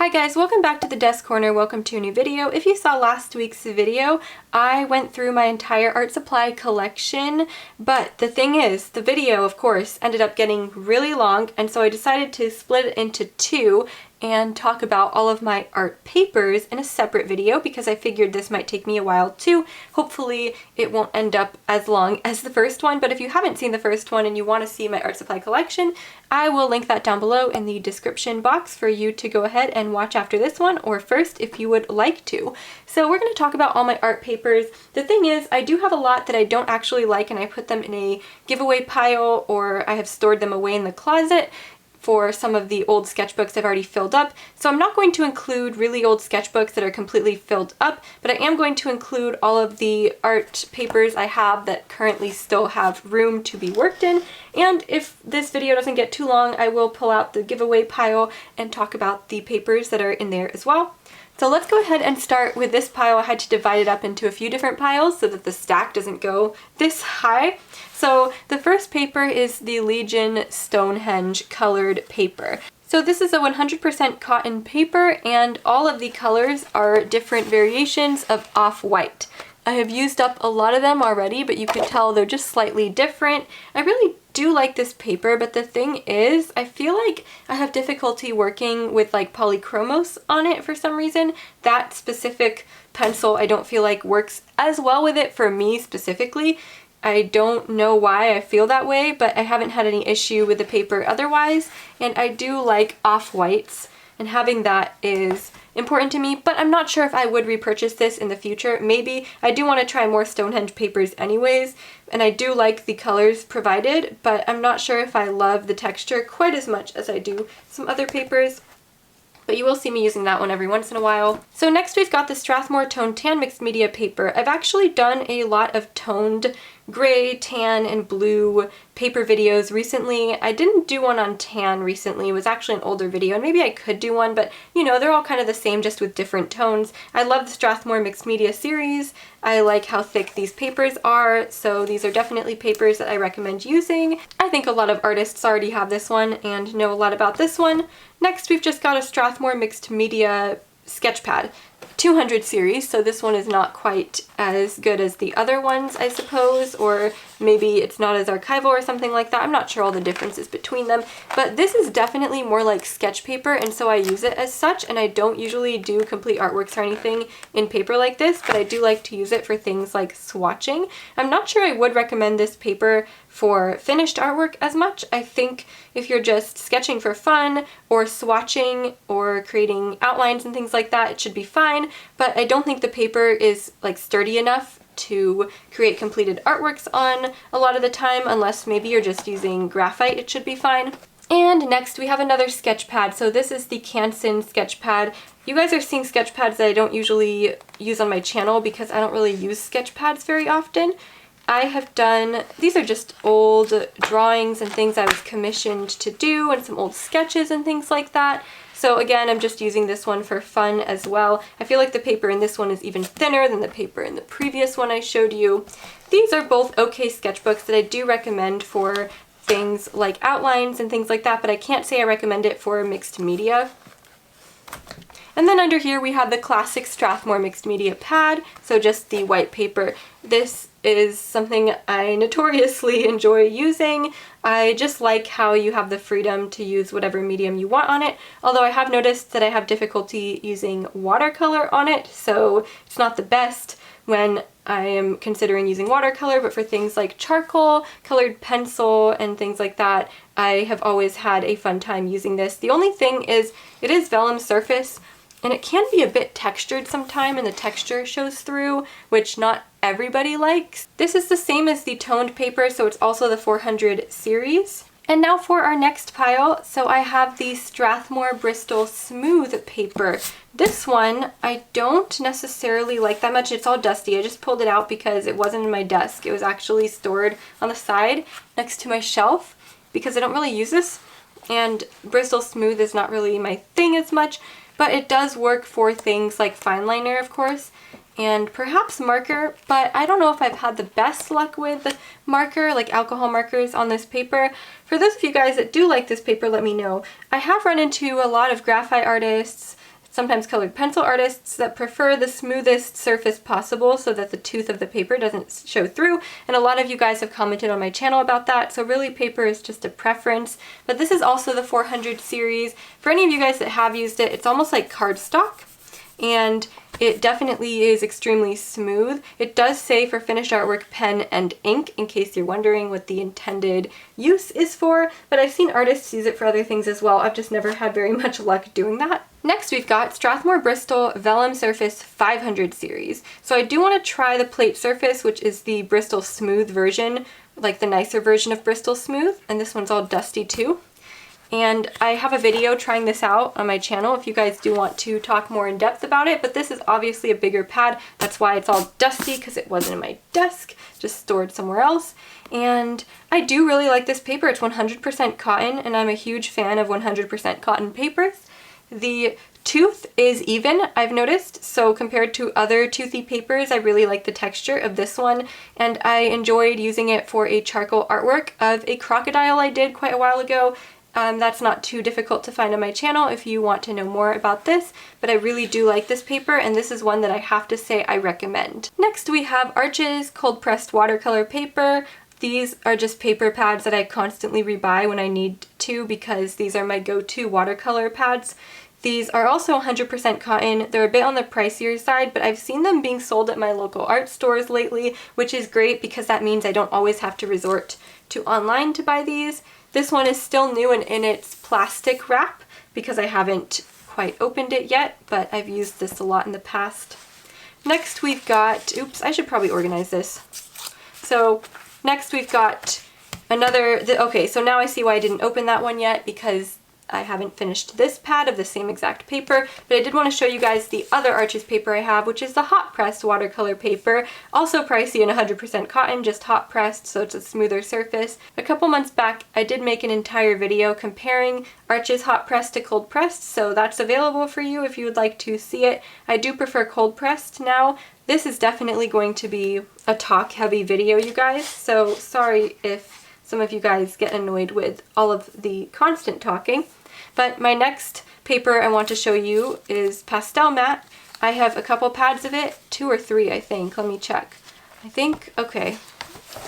Hi guys, welcome back to the desk corner. Welcome to a new video. If you saw last week's video, I went through my entire art supply collection, but the thing is, the video, of course, ended up getting really long, and so I decided to split it into two and talk about all of my art papers in a separate video because I figured this might take me a while too. Hopefully it won't end up as long as the first one, but if you haven't seen the first one and you want to see my art supply collection, I will link that down below in the description box for you to go ahead and watch after this one, or first if you would like to. So we're going to talk about all my art papers. The thing is, I do have a lot that I don't actually like and I put them in a giveaway pile, or I have stored them away in the closet for some of the old sketchbooks I've already filled up. So I'm not going to include really old sketchbooks that are completely filled up, but I am going to include all of the art papers I have that currently still have room to be worked in. And if this video doesn't get too long, I will pull out the giveaway pile and talk about the papers that are in there as well. So let's go ahead and start with this pile. I had to divide it up into a few different piles so that the stack doesn't go this high. So the first paper is the Legion Stonehenge colored paper. So this is a 100% cotton paper, and all of the colors are different variations of off-white. I have used up a lot of them already, but you can tell they're just slightly different. I really do like this paper, but the thing is, I feel like I have difficulty working with like polychromos on it for some reason. That specific pencil I don't feel like works as well with it for me specifically. I don't know why I feel that way, but I haven't had any issue with the paper otherwise, and I do like off-whites, and having that is important to me, but I'm not sure if I would repurchase this in the future. Maybe. I do want to try more Stonehenge papers anyways, and I do like the colors provided, but I'm not sure if I love the texture quite as much as I do some other papers. But you will see me using that one every once in a while. So next we've got the Strathmore Toned Tan Mixed Media paper. I've actually done a lot of toned gray, tan, and blue paper videos recently. I didn't do one on tan recently. It was actually an older video, and maybe I could do one, but you know, they're all kind of the same, just with different tones. I love the Strathmore Mixed Media series. I like how thick these papers are, so these are definitely papers that I recommend using. I think a lot of artists already have this one and know a lot about this one. Next, we've just got a Strathmore Mixed Media Sketchpad 200 series, so this one is not quite as good as the other ones, I suppose, or maybe it's not as archival or something like that. I'm not sure all the differences between them, but this is definitely more like sketch paper, and so I use it as such, and I don't usually do complete artworks or anything in paper like this, but I do like to use it for things like swatching. I'm not sure I would recommend this paper for finished artwork as much. I think if you're just sketching for fun or swatching or creating outlines and things like that, it should be fine, but I don't think the paper is like sturdy enough to create completed artworks on a lot of the time, unless maybe you're just using graphite. It should be fine. And next we have another sketch pad. So this is the Canson sketch pad. You guys are seeing sketch pads that I don't usually use on my channel because I don't really use sketch pads very often. I have done, these are just old drawings and things I was commissioned to do, and some old sketches and things like that. So again, I'm just using this one for fun as well. I feel like the paper in this one is even thinner than the paper in the previous one I showed you. These are both okay sketchbooks that I do recommend for things like outlines and things like that, but I can't say I recommend it for mixed media. And then under here we have the classic Strathmore Mixed Media pad, so just the white paper. This is something I notoriously enjoy using. I just like how you have the freedom to use whatever medium you want on it, although I have noticed that I have difficulty using watercolor on it, so it's not the best when I am considering using watercolor, but for things like charcoal, colored pencil, and things like that, I have always had a fun time using this. The only thing is, it is vellum surface, and it can be a bit textured sometime, and the texture shows through, which not everybody likes. This is the same as the toned paper, so it's also the 400 series. And now for our next pile. So I have the Strathmore Bristol Smooth paper. This one I don't necessarily like that much. It's all dusty. I just pulled it out because it wasn't in my desk. It was actually stored on the side next to my shelf because I don't really use this. And Bristol Smooth is not really my thing as much, but it does work for things like fine liner, of course, and perhaps marker, but I don't know if I've had the best luck with marker, like alcohol markers on this paper. For those of you guys that do like this paper, let me know. I have run into a lot of graphite artists, sometimes colored pencil artists that prefer the smoothest surface possible so that the tooth of the paper doesn't show through, and a lot of you guys have commented on my channel about that, so really paper is just a preference. But this is also the 400 series. For any of you guys that have used it, it's almost like cardstock, and it definitely is extremely smooth. It does say for finished artwork pen and ink, in case you're wondering what the intended use is for, but I've seen artists use it for other things as well. I've just never had very much luck doing that. Next we've got Strathmore Bristol Vellum Surface 500 series. So I do want to try the plate surface, which is the Bristol Smooth version, like the nicer version of Bristol Smooth, and this one's all dusty too. And I have a video trying this out on my channel if you guys do want to talk more in depth about it, but this is obviously a bigger pad. That's why it's all dusty, because it wasn't in my desk, just stored somewhere else. And I do really like this paper. It's 100% cotton, and I'm a huge fan of 100% cotton papers. The tooth is even, I've noticed, so compared to other toothy papers, I really like the texture of this one, and I enjoyed using it for a charcoal artwork of a crocodile I did quite a while ago. That's not too difficult to find on my channel if you want to know more about this, but I really do like this paper, and this is one that I have to say I recommend. Next we have Arches cold pressed watercolor paper. These are just paper pads that I constantly rebuy when I need to, because these are my go-to watercolor pads. These are also 100% cotton. They're a bit on the pricier side, but I've seen them being sold at my local art stores lately, which is great because that means I don't always have to resort to online to buy these. This one is still new and in its plastic wrap because I haven't quite opened it yet, but I've used this a lot in the past. Next we've got, oops, I should probably organize this. So next we've got another, okay, so now I see why I didn't open that one yet, because I haven't finished this pad of the same exact paper, but I did want to show you guys the other Arches paper I have, which is the hot pressed watercolor paper. Also pricey and 100% cotton, just hot pressed, so it's a smoother surface. A couple months back, I did make an entire video comparing Arches hot pressed to cold pressed, so that's available for you if you would like to see it. I do prefer cold pressed now. This is definitely going to be a talk heavy video, you guys, so sorry if some of you guys get annoyed with all of the constant talking. But my next paper I want to show you is Pastelmat. I have a couple pads of it, 2 or 3 I think, let me check. I think, okay,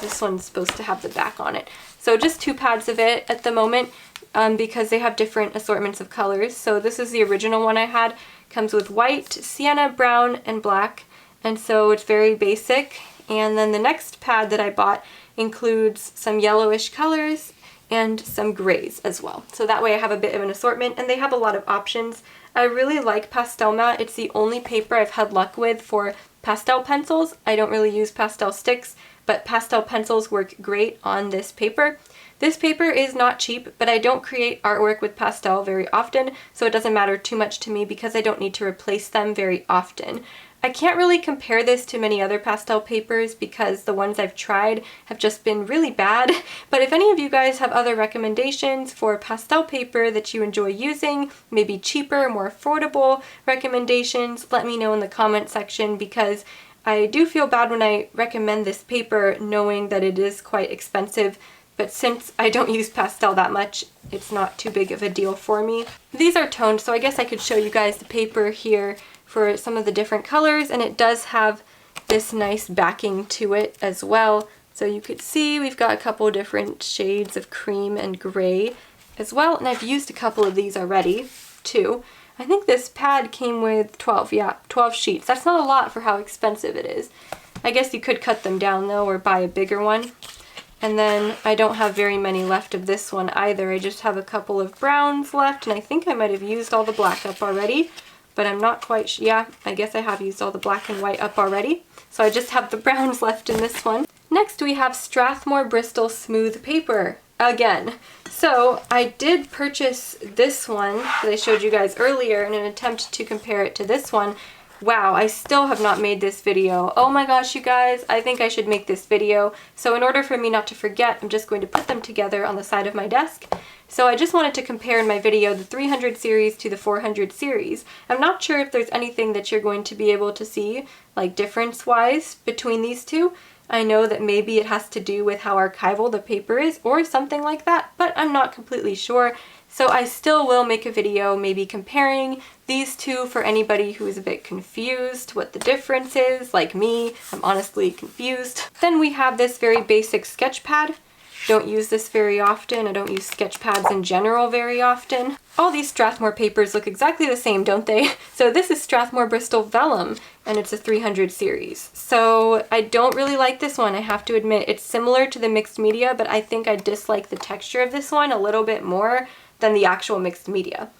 this one's supposed to have the back on it. So just 2 pads of it at the moment, because they have different assortments of colors. So this is the original one I had. Comes with white, sienna, brown, and black, and so it's very basic. And then the next pad that I bought includes some yellowish colors and some grays as well. So that way I have a bit of an assortment, and they have a lot of options. I really like Pastelmat. It's the only paper I've had luck with for pastel pencils. I don't really use pastel sticks, but pastel pencils work great on this paper. This paper is not cheap, but I don't create artwork with pastel very often, so it doesn't matter too much to me because I don't need to replace them very often. I can't really compare this to many other pastel papers because the ones I've tried have just been really bad, but if any of you guys have other recommendations for pastel paper that you enjoy using, maybe cheaper, more affordable recommendations, let me know in the comment section, because I do feel bad when I recommend this paper knowing that it is quite expensive, but since I don't use pastel that much, it's not too big of a deal for me. These are toned, so I guess I could show you guys the paper here for some of the different colors, and it does have this nice backing to it as well. So you could see we've got a couple different shades of cream and gray as well, and I've used a couple of these already too. I think this pad came with 12, yeah, 12 sheets. That's not a lot for how expensive it is. I guess you could cut them down though, or buy a bigger one. And then I don't have very many left of this one either. I just have a couple of browns left, and I think I might have used all the black up already, but I'm not quite sure. Yeah, I guess I have used all the black and white up already. So I just have the browns left in this one. Next we have Strathmore Bristol Smooth Paper again. So I did purchase this one that I showed you guys earlier in an attempt to compare it to this one. Wow, I still have not made this video. Oh my gosh, you guys, I think I should make this video. So in order for me not to forget, I'm just going to put them together on the side of my desk. So I just wanted to compare in my video the 300 series to the 400 series. I'm not sure if there's anything that you're going to be able to see, like difference-wise, between these two. I know that maybe it has to do with how archival the paper is or something like that, but I'm not completely sure. So I still will make a video maybe comparing These two for anybody who is a bit confused what the difference is, like me, I'm honestly confused. Then we have this very basic sketch pad. Don't use this very often. I don't use sketch pads in general very often. All these Strathmore papers look exactly the same, don't they? So this is Strathmore Bristol Vellum, and it's a 300 series. So I don't really like this one, I have to admit. It's similar to the mixed media, but I think I dislike the texture of this one a little bit more than the actual mixed media.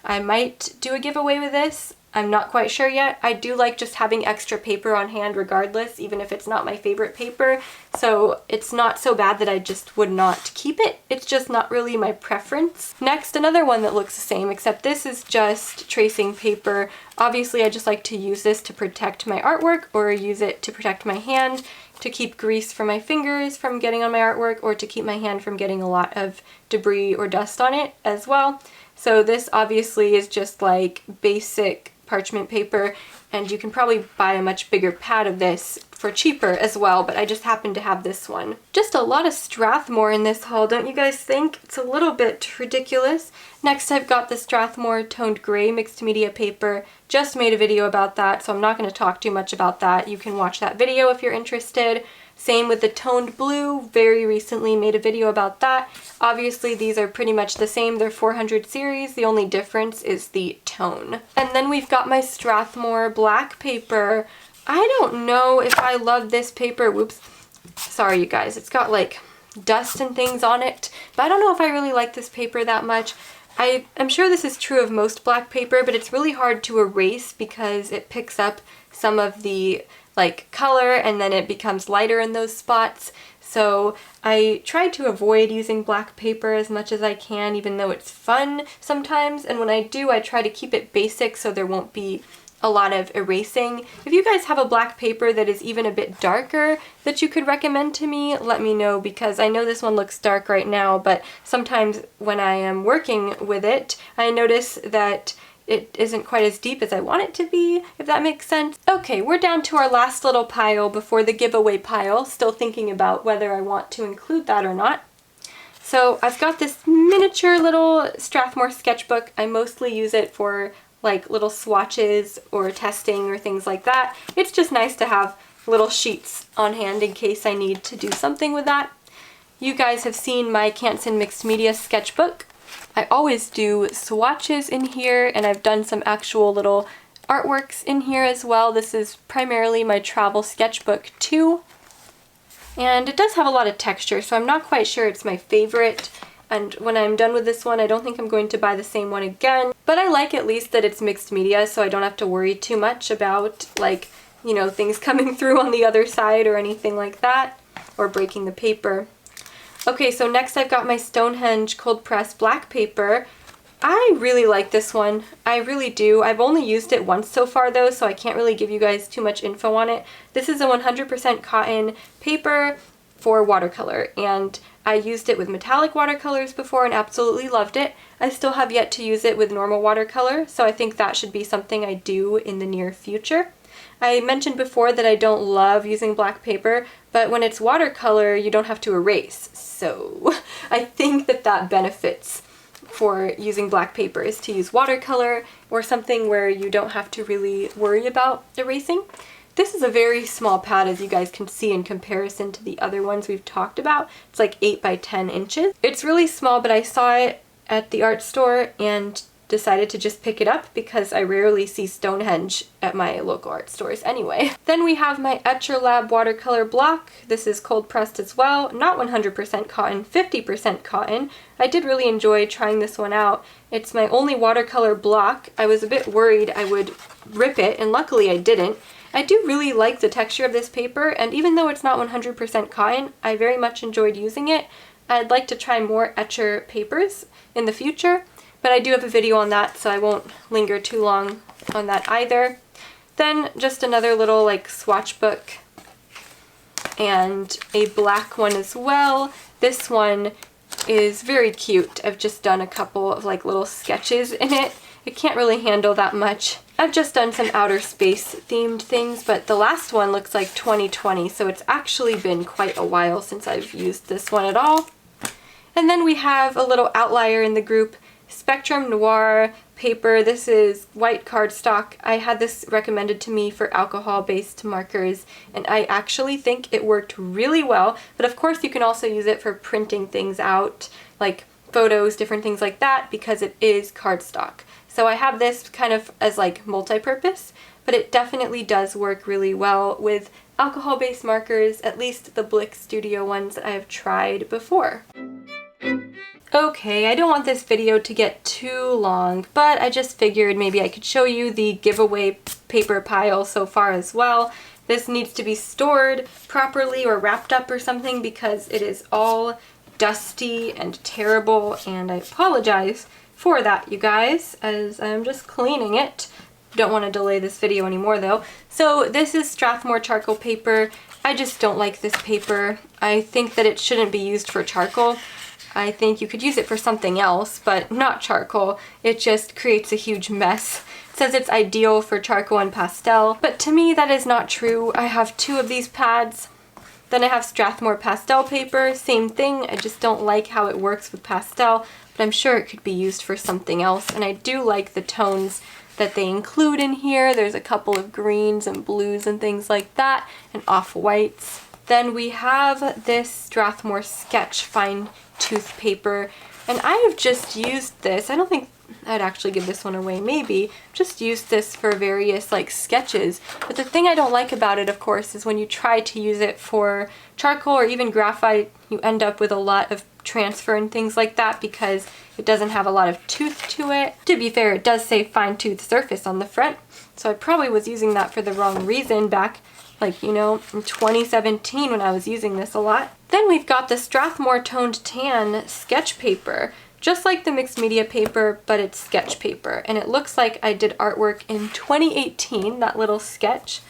I might do a giveaway with this. I'm not quite sure yet. I do like just having extra paper on hand regardless, even if it's not my favorite paper. So it's not so bad that I just would not keep it. It's just not really my preference. Next, another one that looks the same, except this is just tracing paper. Obviously, I just like to use this to protect my artwork or use it to protect my hand, to keep grease from my fingers from getting on my artwork, or to keep my hand from getting a lot of debris or dust on it as well. So this obviously is just like basic parchment paper, and you can probably buy a much bigger pad of this for cheaper as well, but I just happen to have this one. Just a lot of Strathmore in this haul, don't you guys think? It's a little bit ridiculous. Next, I've got the Strathmore toned gray mixed media paper. Just made a video about that, so I'm not going to talk too much about that. You can watch that video if you're interested. Same with the toned blue, very recently made a video about that. Obviously these are pretty much the same, they're 400 series, the only difference is the tone. And then we've got my Strathmore black paper. I don't know if I love this paper, whoops, sorry you guys, it's got like dust and things on it, but I don't know if I really like this paper that much. I'm sure this is true of most black paper, but it's really hard to erase because it picks up some of the like color and then it becomes lighter in those spots. So I try to avoid using black paper as much as I can, even though it's fun sometimes. And when I do, I try to keep it basic so there won't be a lot of erasing. If you guys have a black paper that is even a bit darker that you could recommend to me, let me know, because I know this one looks dark right now, but sometimes when I am working with it, I notice that it isn't quite as deep as I want it to be, if that makes sense. Okay, we're down to our last little pile before the giveaway pile, still thinking about whether I want to include that or not. So I've got this miniature little Strathmore sketchbook. I mostly use it for like little swatches or testing or things like that. It's just nice to have little sheets on hand in case I need to do something with that. You guys have seen my Canson Mixed Media sketchbook. I always do swatches in here, and I've done some actual little artworks in here as well. This is primarily my travel sketchbook too. And it does have a lot of texture, so I'm not quite sure it's my favorite. And when I'm done with this one, I don't think I'm going to buy the same one again. But I like at least that it's mixed media, so I don't have to worry too much about, like, you know, things coming through on the other side or anything like that, or breaking the paper. Okay, so next I've got my Stonehenge cold press black paper. I really like this one. I really do. I've only used it once so far though, so I can't really give you guys too much info on it. This is a 100% cotton paper for watercolor, and I used it with metallic watercolors before and absolutely loved it. I still have yet to use it with normal watercolor, so I think that should be something I do in the near future. I mentioned before that I don't love using black paper, but when it's watercolor, you don't have to erase. So I think that that benefits for using black paper is to use watercolor or something where you don't have to really worry about erasing. This is a very small pad, as you guys can see, in comparison to the other ones we've talked about. It's like 8 by 10 inches. It's really small, but I saw it at the art store and decided to just pick it up because I rarely see Stonehenge at my local art stores anyway. Then we have my Etcher Lab watercolor block. This is cold pressed as well, not 100% cotton, 50% cotton. I did really enjoy trying this one out. It's my only watercolor block. I was a bit worried I would rip it, and luckily I didn't. I do really like the texture of this paper, and even though it's not 100% cotton, I very much enjoyed using it. I'd like to try more Etcher papers in the future, but I do have a video on that, so I won't linger too long on that either. Then just another little like swatch book and a black one as well. This one is very cute. I've just done a couple of like little sketches in it. It can't really handle that much. I've just done some outer space themed things, but the last one looks like 2020, so it's actually been quite a while since I've used this one at all. And then we have a little outlier in the group, Spectrum Noir paper. This is white cardstock. I had this recommended to me for alcohol-based markers, and I actually think it worked really well. But of course you can also use it for printing things out, like photos, different things like that, because it is cardstock. So I have this kind of as like multi-purpose, but it definitely does work really well with alcohol-based markers, at least the Blick Studio ones that I have tried before. Okay, I don't want this video to get too long, but I just figured maybe I could show you the giveaway paper pile so far as well. This needs to be stored properly or wrapped up or something because it is all dusty and terrible, and I apologize for that, you guys, as I'm just cleaning it. Don't want to delay this video anymore though. So this is Strathmore charcoal paper. I just don't like this paper. I think that it shouldn't be used for charcoal. I think you could use it for something else, but not charcoal. It just creates a huge mess. It says it's ideal for charcoal and pastel, but to me that is not true. I have 2 of these pads. Then I have Strathmore pastel paper, same thing. I just don't like how it works with pastel, but I'm sure it could be used for something else. And I do like the tones that they include in here. There's a couple of greens and blues and things like that, and off-whites. Then we have this Strathmore Sketch fine tooth paper, and I have just used this. I don't think I'd actually give this one away, maybe. Just used this for various like sketches. But the thing I don't like about it, of course, is when you try to use it for charcoal or even graphite, you end up with a lot of transfer and things like that because it doesn't have a lot of tooth to it. To be fair, it does say fine tooth surface on the front, so I probably was using that for the wrong reason back, like, you know, in 2017 when I was using this a lot. Then we've got the Strathmore Toned Tan sketch paper. Just like the mixed media paper, but it's sketch paper. And it looks like I did artwork in 2018, that little sketch.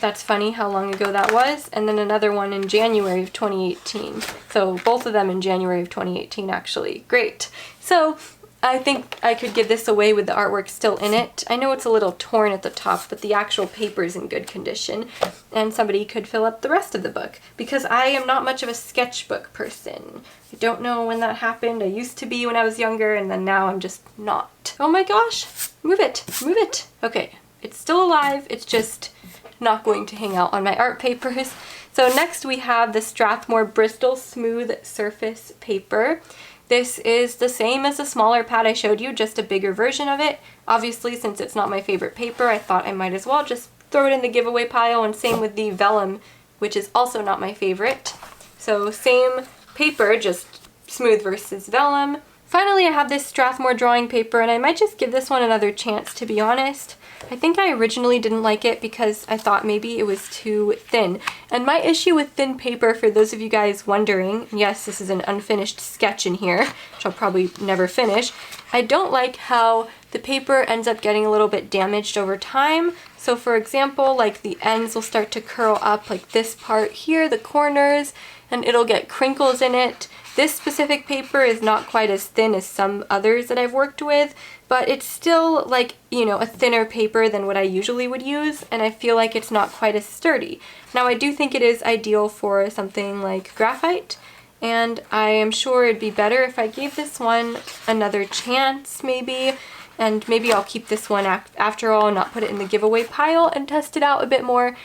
That's funny how long ago that was. And then another one in January of 2018. So both of them in January of 2018, actually. Great. So I think I could give this away with the artwork still in it. I know it's a little torn at the top, but the actual paper is in good condition, and somebody could fill up the rest of the book, because I am not much of a sketchbook person. I don't know when that happened. I used to be when I was younger, and then now I'm just not. Oh my gosh, move it, move it. Okay, it's still alive, it's just not going to hang out on my art papers. So next we have the Strathmore Bristol Smooth Surface paper. This is the same as the smaller pad I showed you, just a bigger version of it. Obviously, since it's not my favorite paper, I thought I might as well just throw it in the giveaway pile, and same with the vellum, which is also not my favorite. So same paper, just smooth versus vellum. Finally, I have this Strathmore drawing paper, and I might just give this one another chance, to be honest. I think I originally didn't like it because I thought maybe it was too thin. And my issue with thin paper, for those of you guys wondering, yes, this is an unfinished sketch in here, which I'll probably never finish. I don't like how the paper ends up getting a little bit damaged over time. So for example, like the ends will start to curl up, like this part here, the corners, and it'll get crinkles in it. This specific paper is not quite as thin as some others that I've worked with, but it's still like, you know, a thinner paper than what I usually would use, and I feel like it's not quite as sturdy. Now I do think it is ideal for something like graphite, and I am sure it'd be better if I gave this one another chance maybe, and maybe I'll keep this one after all and not put it in the giveaway pile and test it out a bit more.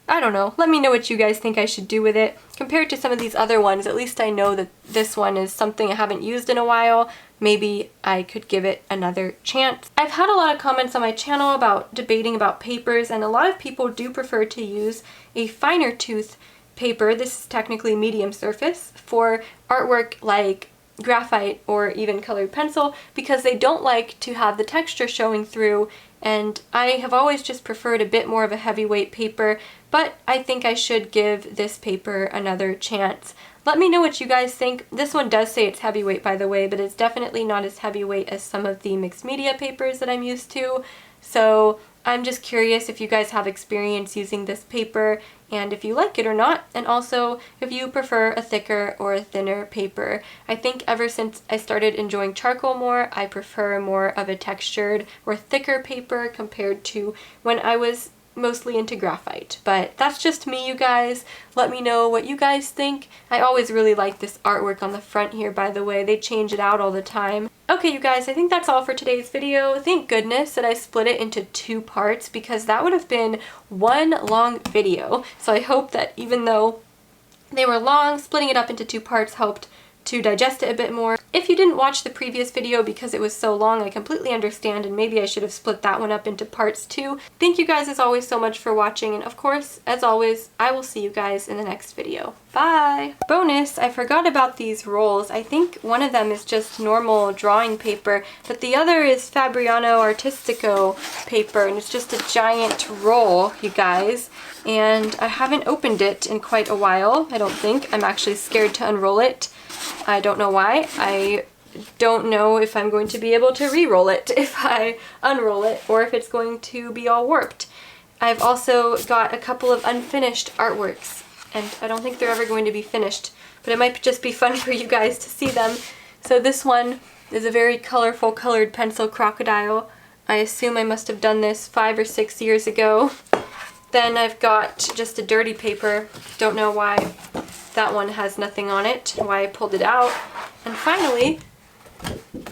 I don't know. Let me know what you guys think I should do with it. Compared to some of these other ones, at least I know that this one is something I haven't used in a while. Maybe I could give it another chance. I've had a lot of comments on my channel about debating about papers, and a lot of people do prefer to use a finer tooth paper. This is technically medium surface for artwork like graphite or even colored pencil, because they don't like to have the texture showing through, and I have always just preferred a bit more of a heavyweight paper, but I think I should give this paper another chance. Let me know what you guys think. This one does say it's heavyweight, by the way, but it's definitely not as heavyweight as some of the mixed media papers that I'm used to. So I'm just curious if you guys have experience using this paper and if you like it or not, and also if you prefer a thicker or a thinner paper. I think ever since I started enjoying charcoal more, I prefer more of a textured or thicker paper compared to when I was mostly into graphite. But that's just me, you guys. Let me know what you guys think. I always really like this artwork on the front here, by the way. They change it out all the time. Okay, you guys, I think that's all for today's video. Thank goodness that I split it into 2 parts, because that would have been one long video. So I hope that even though they were long, splitting it up into 2 parts helped to digest it a bit more. If you didn't watch the previous video because it was so long, I completely understand, and maybe I should have split that one up into parts too. Thank you guys as always so much for watching, and of course, as always, I will see you guys in the next video. Bye! Bonus, I forgot about these rolls. I think one of them is just normal drawing paper, but the other is Fabriano Artistico paper, and it's just a giant roll, you guys. And I haven't opened it in quite a while, I don't think. I'm actually scared to unroll it. I don't know why. I don't know if I'm going to be able to re-roll it if I unroll it, or if it's going to be all warped. I've also got a couple of unfinished artworks, and I don't think they're ever going to be finished, but it might just be fun for you guys to see them. So this one is a very colorful colored pencil crocodile. I assume I must have done this 5 or 6 years ago. Then I've got just a dirty paper. Don't know why that one has nothing on it, why I pulled it out. And finally,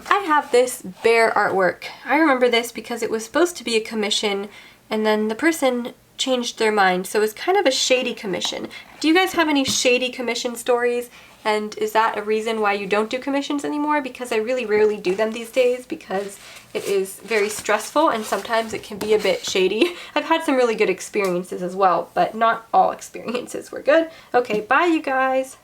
I have this bear artwork. I remember this because it was supposed to be a commission, and then the person changed their mind, so it's kind of a shady commission. Do you guys have any shady commission stories? And is that a reason why you don't do commissions anymore? Because I really rarely do them these days because it is very stressful and sometimes it can be a bit shady. I've had some really good experiences as well, but not all experiences were good. Okay, bye you guys!